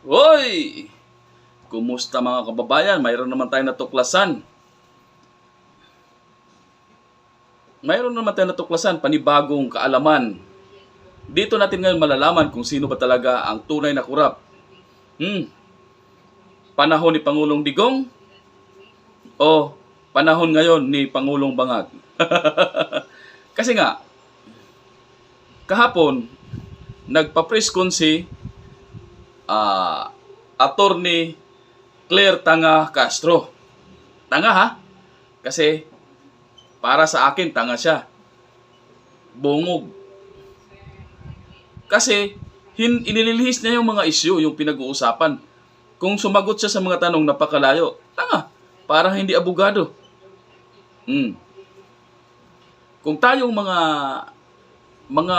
Hoy! Kumusta mga kababayan? Mayroon naman tayong natuklasan. Panibagong kaalaman. Dito natin ngayon malalaman kung sino ba talaga ang tunay na kurap. Panahon ni Pangulong Digong o panahon ngayon ni Pangulong Bangag? Kasi nga, kahapon, nagpa-press con si Attorney Claire Tanga Castro. Tanga ha? Kasi para sa akin, tanga siya. Bungog. Kasi inililihis niya yung mga issue, yung pinag-uusapan. Kung sumagot siya sa mga tanong napakalayo, tanga. Parang hindi abogado. Kung tayong mga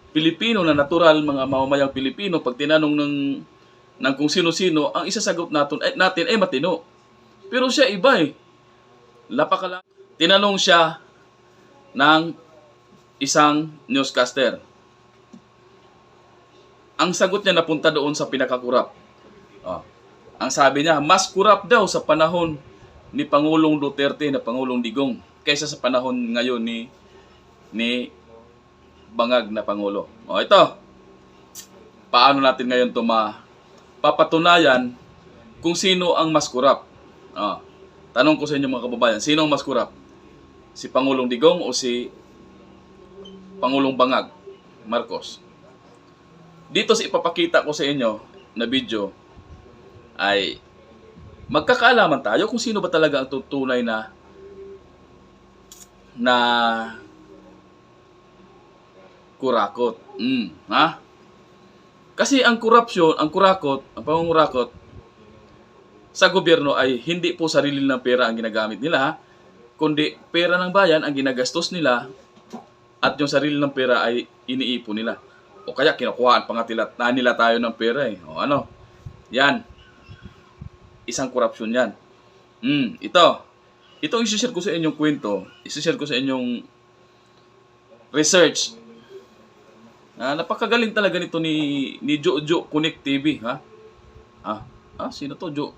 Pilipino na natural, mga mamamayang Pilipino, pag tinanong ng kung sino-sino, ang isasagot natin ay matino. Pero siya iba eh. Napakalayo. Tinanong siya ng isang newscaster. Ang sagot niya napunta doon sa pinakakurap. Ang sabi niya, mas kurap daw sa panahon ni Pangulong Duterte na Pangulong Digong kaysa sa panahon ngayon ni Bangag na Pangulo. Ito. Paano natin ngayon ito papatunayan kung sino ang mas kurap? Tanong ko sa inyo mga kababayan, sino ang mas kurap? Si Pangulong Digong o si Pangulong Bangag Marcos? Dito sa ipapakita ko sa inyo na video ay magkakaalaman tayo kung sino ba talaga ang tunay na kurakot. Kasi ang korupsyon, ang pangungurakot sa gobyerno ay hindi po sarili ng pera ang ginagamit nila, kundi pera ng bayan ang ginagastos nila at yung sarili ng pera ay iniipon nila. O kaya kinukuhaan pa nga nila tayo ng pera eh. Yan. Isang korupsyon yan. Itong isi-share ko sa inyong kwento, isi-share ko sa inyong research. Napakagaling talaga nito ni Jojo Connect TV, ha? Sino to, Jo?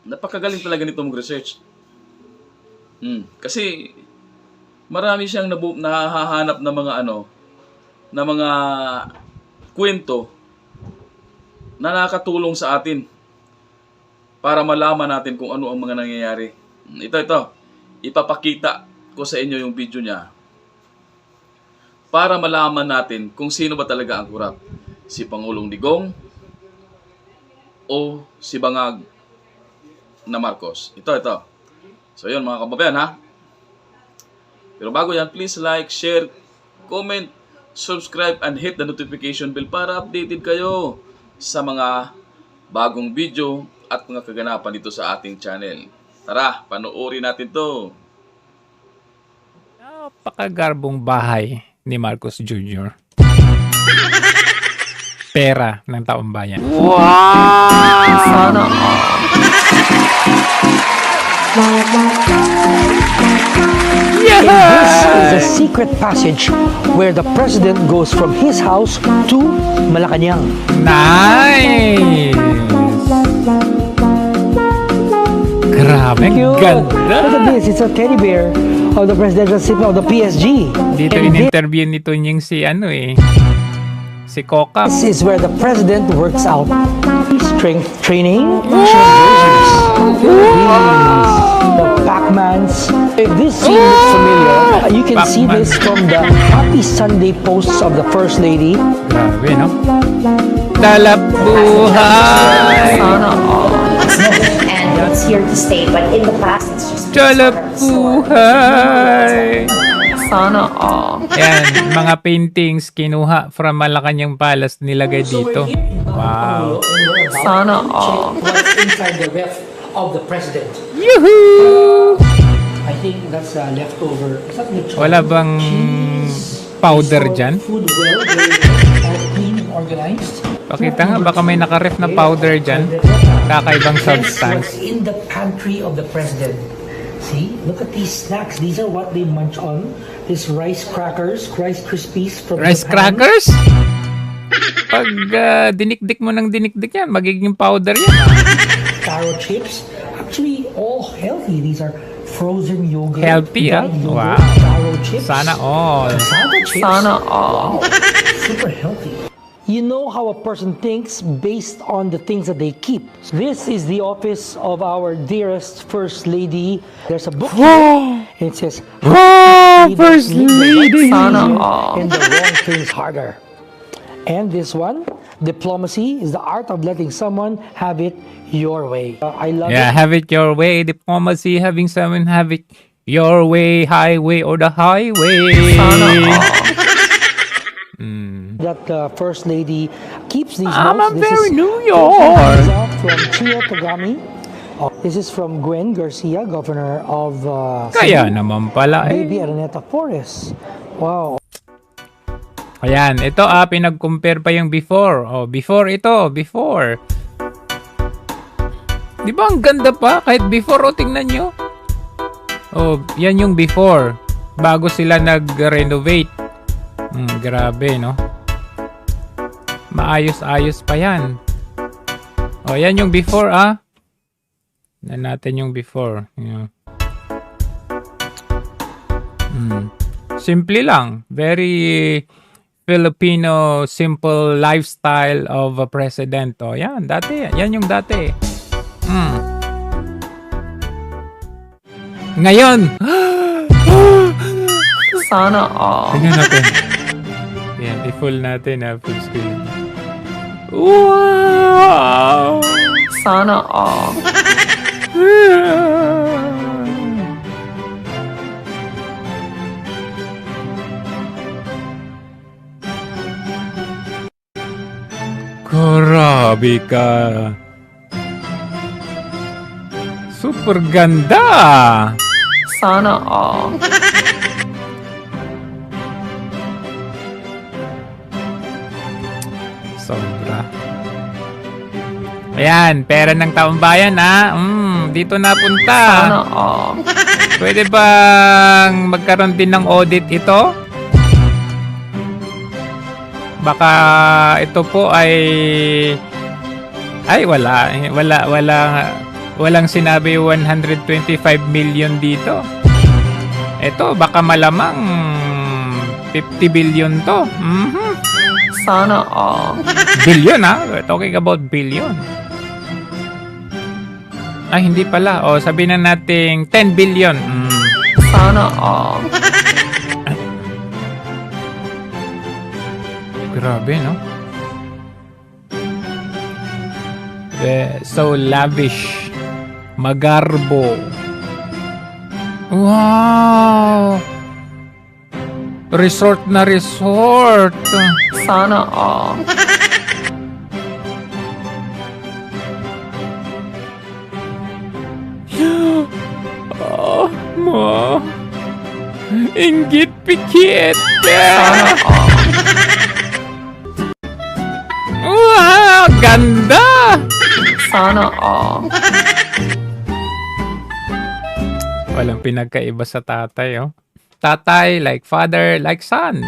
Napakagaling talaga nito mag-research. Kasi marami siyang nahahanap na mga kwento na nakakatulong sa atin para malaman natin kung ano ang mga nangyayari. Ito. Ipapakita ko sa inyo yung video niya para malaman natin kung sino ba talaga ang kurap. Si Pangulong Digong o si Bangag na Marcos. Ito. So yun mga kababayan ha. Pero bago yan, please like, share, comment, subscribe, and hit the notification bell para updated kayo sa mga bagong video at mga kaganapan dito sa ating channel. Tara, panoorin natin to. Napakagarbong bahay ni Marcos Jr. Pera ng taong bayan. Wow! Sana This is a secret passage where the president goes from his house to Malacanang. Nice! Grabe, Cute. ganda! Look at this, it's a teddy bear of the presidential city of the PSG. Dito And in-interview nito yung si si Coca. this is where the president works out. Strength training. The Pac-Mans. If this scene looks familiar, you can see Pac-Man. this from the Happy Sunday posts of the First Lady. Grabe, no? Talap buhay! Sana And it's here to stay, but in the past, it's just Talap buhay! Sana Yan, mga paintings kinuha from Malacanang Palace nilagay dito. Wow! Sana What's inside the ref of the president? Yuhuu! I think that's leftover. Is that lechon? Wala bang powder dyan? Food well, very well, all clean and organized. Pakita nga, baka may nakaref na powder dyan. Kakaibang substance. In the pantry of the president. See, look at these snacks. These are what they munch on. This rice crackers, Rice Krispies from Rice Japan. crackers? Pag dinikdik mo ng dinikdik yan, magiging powder yan. Taro chips, actually all healthy. These are frozen yogurt. Healthy, dried Wow. yogurt, taro chips. Sana all. Cassava chips. Sana all. Super healthy. You know how a person thinks based on the things that they keep. This is the office of our dearest First Lady. There's a book here, and it says, First Lady. Sana all. and the wrong things harder. And this one, diplomacy is the art of letting someone have it your way. I love Yeah, it. have it your way. Diplomacy, having someone have it your way. Highway or the highway. Sana all. That First Lady keeps these I'm notes. a This very is New York. from Chio Tagami. This is from Gwen Garcia, Governor of Kaya Cebu. naman pala eh. Baby Araneta Flores. Wow. Ayan, ito pinag-compare pa yung before. Oh, before ito, before. Di ba ang ganda pa? Kahit before, tingnan nyo. Oh, yan yung before. Bago sila nag-renovate. Grabe, no? Maayos-ayos pa yan. Oh, yan yung before, Tignan natin yung before. Yeah. Simple lang. Very Filipino simple lifestyle of a president. Oh, yan, dati. Yan yung dati. Ngayon, Sana all. tingnan natin. Yan, i-full natin full screen. Wow! Sana all. Grabe ka. Super ganda. Sana all. Sobra. Ayan, pera ng taong bayan dito napunta. Sana all. Pwede bang magkaroon din ng audit ito? Baka ito po ay walang sinabi 125 million dito. Ito baka malamang 50 billion to. Sana all. Billion We're talking about billion. Ay, hindi pala. O, sabihin na natin 10 billion. Sana all. Grabe, no? So lavish. Magarbo. Wow! Resort na resort. Sana all. Oh, mo. Inggit pikit. Sana all. Wow! Ganda! Sana all. Walang pinagkaiba sa tatay, oh. Tatay, like father, like son.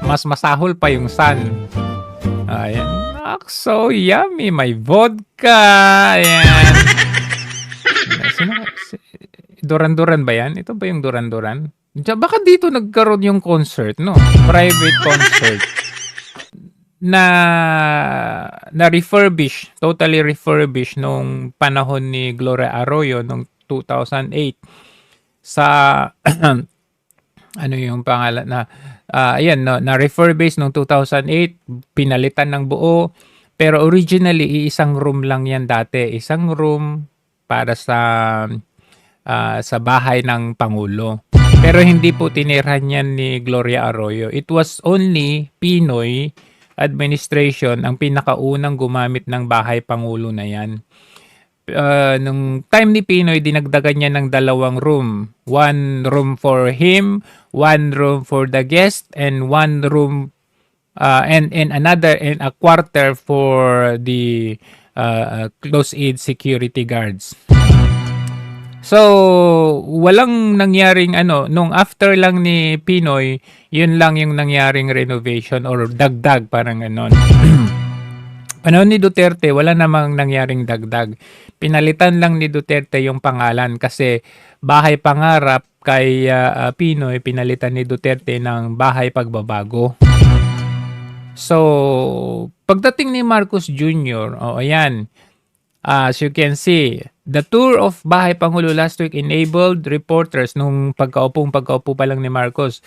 Mas masahol pa yung son. Ayan. So yummy. May vodka. Ayan. Duran-Duran ba yan? Ito ba yung Duran-Duran? Baka dito nagkaroon yung concert, no? Private concert. Na refurbish, totally refurbish nung panahon ni Gloria Arroyo nung 2008 sa ano yung pangalan na ayan no, na refurbish nung 2008, pinalitan ng buo, pero originally isang room lang yan dati, isang room para sa bahay ng Pangulo. Pero hindi po tinirhan yan ni Gloria Arroyo. It was only Pinoy administration ang pinakaunang gumamit ng bahay Pangulo na yan. Nung time ni Pinoy, dinagdagan niya ng 2 room. 1 room for him, 1 room for the guest, and 1 room and a quarter for the close aid security guards. So, walang nangyaring nung after lang ni Pinoy, yun lang yung nangyaring renovation or dagdag, parang ganon. Panahon ni Duterte, wala namang nangyaring dagdag. Pinalitan lang ni Duterte yung pangalan kasi Bahay Pangarap kay Pinoy, pinalitan ni Duterte ng Bahay Pagbabago. So, pagdating ni Marcos Jr., ayan, as you can see, the tour of Bahay Pangulo last week enabled reporters nung pagkaupo pa lang ni Marcos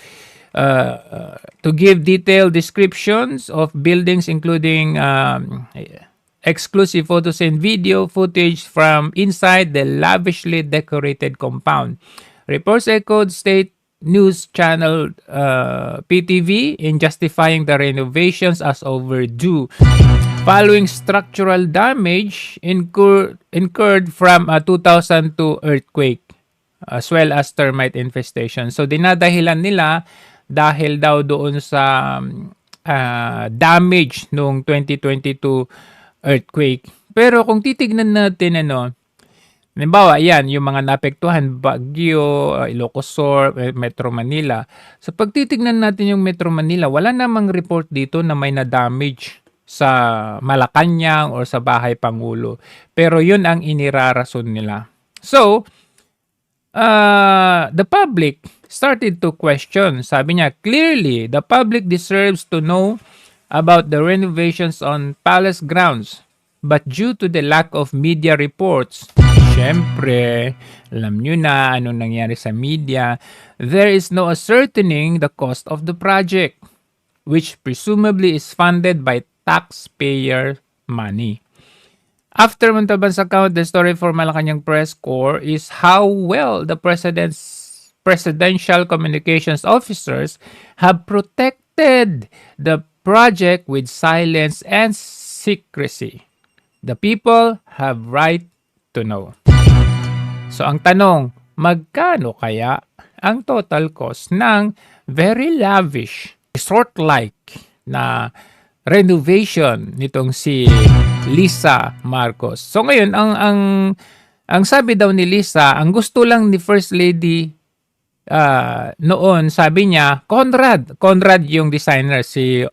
to give detailed descriptions of buildings including exclusive photos and video footage from inside the lavishly decorated compound. Reports echoed state news channel PTV in justifying the renovations as overdue following structural damage incurred from a 2002 earthquake as well as termite infestation. So dinadahilan nila dahil daw doon sa damage nung 2022 earthquake. Pero kung titignan natin halimbawa, yan, yung mga naapektuhan, Baguio, Ilocos Sur, Metro Manila. Sa pagtitignan natin yung Metro Manila, wala namang report dito na may na-damage sa Malacanang or sa Bahay Pangulo. Pero yun ang inirarason nila. So, the public started to question. Sabi niya, clearly, the public deserves to know about the renovations on palace grounds. But due to the lack of media reports, syempre, alam nyo na anong nangyari sa media, there is no ascertaining the cost of the project, which presumably is funded by taxpayer money. After Montalban's account, the story for Malacanang Press Corps is how well the presidential communications officers have protected the project with silence and secrecy. The people have right to know. So ang tanong, magkano kaya ang total cost ng very lavish, resort-like na renovation nitong si Lisa Marcos? So ngayon, ang sabi daw ni Lisa, ang gusto lang ni First Lady noon, sabi niya, Conrad yung designer, si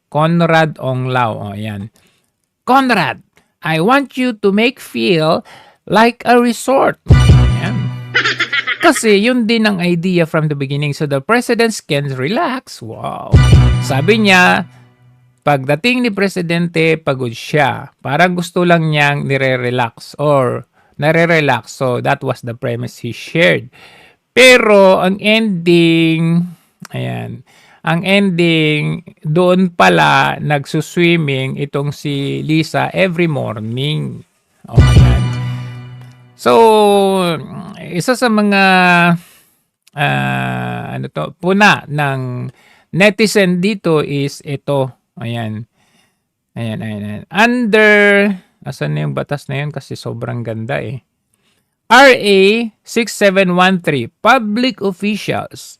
Conrad Onglao. Ayan. Conrad, I want you to make feel like a resort. Ayan. Kasi yun din ang idea from the beginning. So the president can relax. Wow. Sabi niya, pagdating ni Presidente, pagod siya. Parang gusto lang niyang nire-relax. So that was the premise he shared. Pero ang ending, doon pala nagsuswimming itong si Lisa every morning. Ayan. So, isa sa mga puna ng netizen dito is ito. Ayan. Under, asan na yung batas na yun kasi sobrang ganda eh. RA 6713, public officials,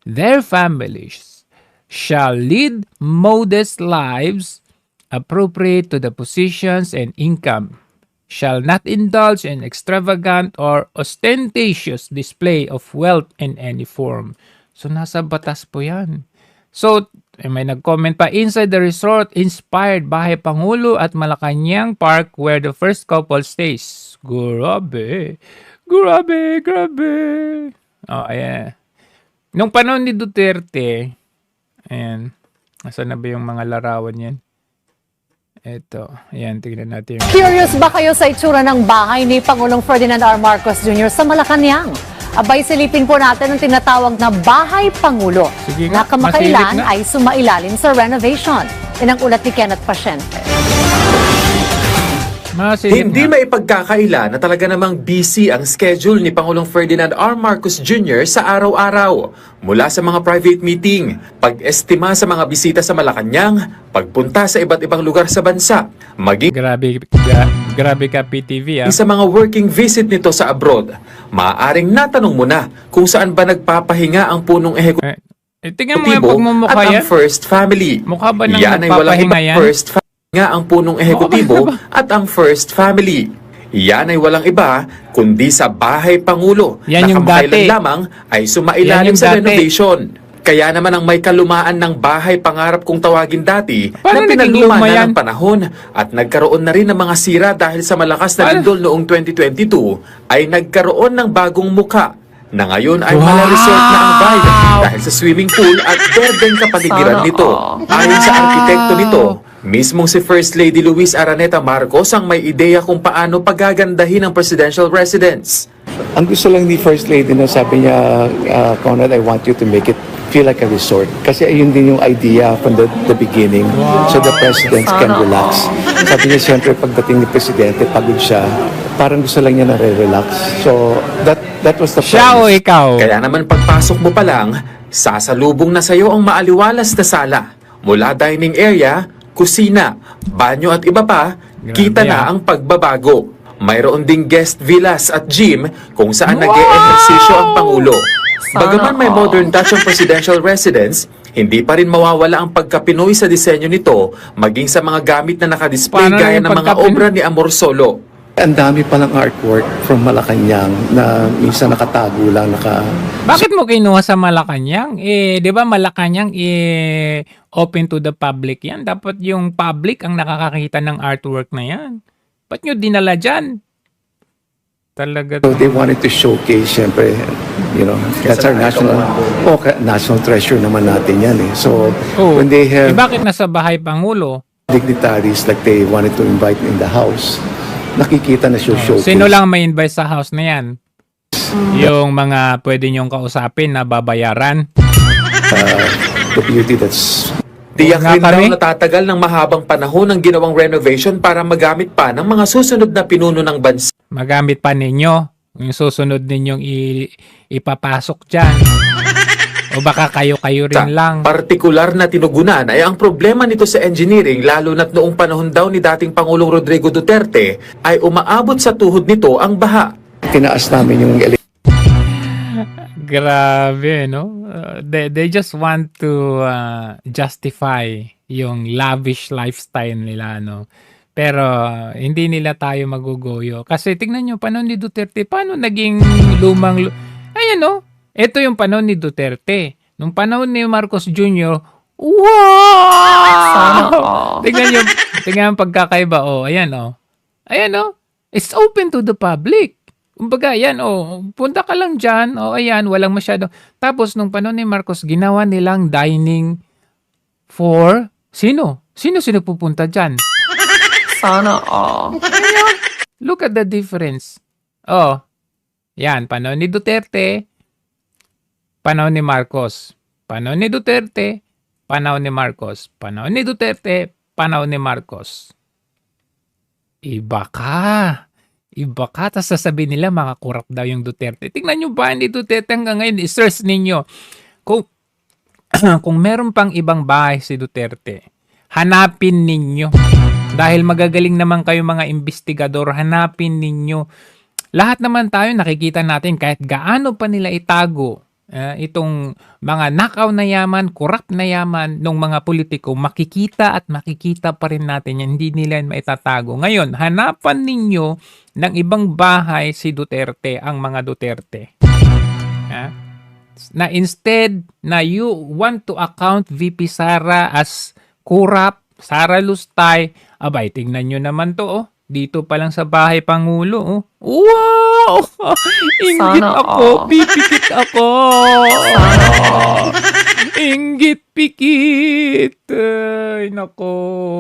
their families shall lead modest lives appropriate to the positions and income, shall not indulge in extravagant or ostentatious display of wealth in any form. So, nasa batas po yan. So, may nag-comment pa, inside the resort, inspired Bahay Pangulo at Malacanang Park where the first couple stays. Grabe. Oh, ayan. Nung panahon ni Duterte, ayan, asan na ba yung mga larawan yan? Ito, ayan, tignan natin. Curious ba kayo sa itsura ng bahay ni Pangulong Ferdinand R. Marcos Jr. sa Malacanang? Abay, silipin po natin ang tinatawag na Bahay Pangulo Sige na nga, kamakailan masilip na. ay sumailalim sa renovation. Yan ang ulat ni Kenneth Pasyente. Hindi maipagkakaila na talaga namang busy ang schedule ni Pangulong Ferdinand R. Marcos Jr. sa araw-araw. Mula sa mga private meeting, pag-estima sa mga bisita sa Malacanang, pagpunta sa iba't ibang lugar sa bansa, maging Grabe ka, PTV, sa mga working visit nito sa abroad. Maaaring natanong mo na kung saan ba nagpapahinga ang punong tingnan mo yung pagmumukha at ang yan. First Family. Mukha ba nang Yan ay walang nagpapahinga ibang yan? First Family nga ang punong ehekutibo at ang First Family. Yan ay walang iba kundi sa Bahay Pangulo Yan na yung kamakailan dati. lamang ay Yan sumailalim yung sa dati. renovation. Kaya naman ang may kalumaan ng bahay pangarap kong tawagin dati Paano na naging pinaluma luma na yan? ng panahon at nagkaroon na rin ng mga sira dahil sa malakas na Paano? lindol noong 2022 ay nagkaroon ng bagong muka na ngayon ay Wow! mala-resort na ang vibe dahil sa swimming pool at berdeng kapaligiran Sana nito. all. Ayon sa arkitekto nito, mismong si First Lady Luis Araneta Marcos ang may ideya kung paano pagagandahin ang presidential residence. Ang gusto lang ni First Lady na sabi niya, Conrad, I want you to make it feel like a resort. Kasi ayun din yung idea from the beginning. So the president can Sana relax. Sabi niya, siyempre, pagdating ni Presidente, pagod siya. Parang gusto lang niya na relax. So that was the Siya o premise. ikaw? Kaya naman pagpasok mo pa lang, sasalubong na sa'yo ang maaliwalas na sala. Mula dining area, kusina, banyo at iba pa, kita Grabe, na ah. ang pagbabago. Mayroon ding guest villas at gym kung saan nag-e-ehersisyo ang Pangulo. Bagaman may modern touch ang presidential residence, hindi pa rin mawawala ang pagka-Pinoy sa disenyo nito, maging sa mga gamit na nakadisplay Paano gaya yung ng mga pagka-Pinoy? obra ni Amor Solo. Ang dami palang artwork from Malacanang na minsan nakatago lang, Bakit mo kinuha sa Malacanang? Eh, 'di ba Malacanang open to the public 'yan. Dapat yung public ang nakakakita ng artwork na 'yan. Ba't nyo dinala dyan? Talaga. So they wanted to showcase, syempre, that's our national treasure naman natin yan eh. So Oh, when they have bakit nasa bahay Pangulo? dignitaries like they wanted to invite in the house, nakikita na showcase. Sino lang may invite sa house na yan? Yung mga pwede nyong kausapin na babayaran. The beauty that's Tiyak nga rin daw kami. natatagal ng mahabang panahon ang ginawang renovation para magamit pa ng mga susunod na pinuno ng bansa. Magamit pa ninyo. Yung susunod ninyong ipapasok dyan. O baka kayo-kayo rin lang. Partikular na tinugunan ay ang problema nito sa engineering lalo na't noong panahon daw ni dating Pangulong Rodrigo Duterte ay umaabot sa tuhod nito ang baha. tinaas namin yung Grabe, no? They just want to justify yung lavish lifestyle nila, no? Pero hindi nila tayo magugoyo. Kasi tingnan nyo, panahon ni Duterte, paano naging Ayan, no? Ito yung panahon ni Duterte. Nung panahon ni Marcos Jr., wow! Tingnan yung pagkakaiba. Oh, ayan, oh. Ayan, oh. It's open to the public. Kumbaga, ayan, oh, punta ka lang dyan. Oh, ayan, walang masyado. Tapos, nung panahon ni Marcos, ginawa nilang dining for sino? Sino pupunta dyan? Sana all. Look at the difference. Oh, yan, panahon ni Duterte, panahon ni Marcos. Panahon ni Duterte, panahon ni Marcos. Panahon ni Duterte, panahon ni Marcos. Iba ka. Tapos sasabihin nila, mga kurap daw yung Duterte. Tingnan nyo ba, hindi Duterte hanggang ngayon, i-search ninyo. Kung meron pang ibang bahay si Duterte, hanapin ninyo. Dahil magagaling naman kayo mga investigador, hanapin ninyo. Lahat naman tayo nakikita natin kahit gaano pa nila itago itong mga nakaw na yaman, kurap na yaman ng mga politiko, makikita at makikita pa rin natin yan. Hindi nila yan maitatago. Ngayon, hanapan ninyo ng ibang bahay si Duterte, ang mga Duterte. Na instead na you want to account VP Sara as kurap, Sara Lustay, abay, tingnan nyo naman to, oh. Dito pa lang sa bahay Pangulo, oh. Wow! Inggit Sana ako, all. pipikit ako. Inggit pikit. Ay, nako.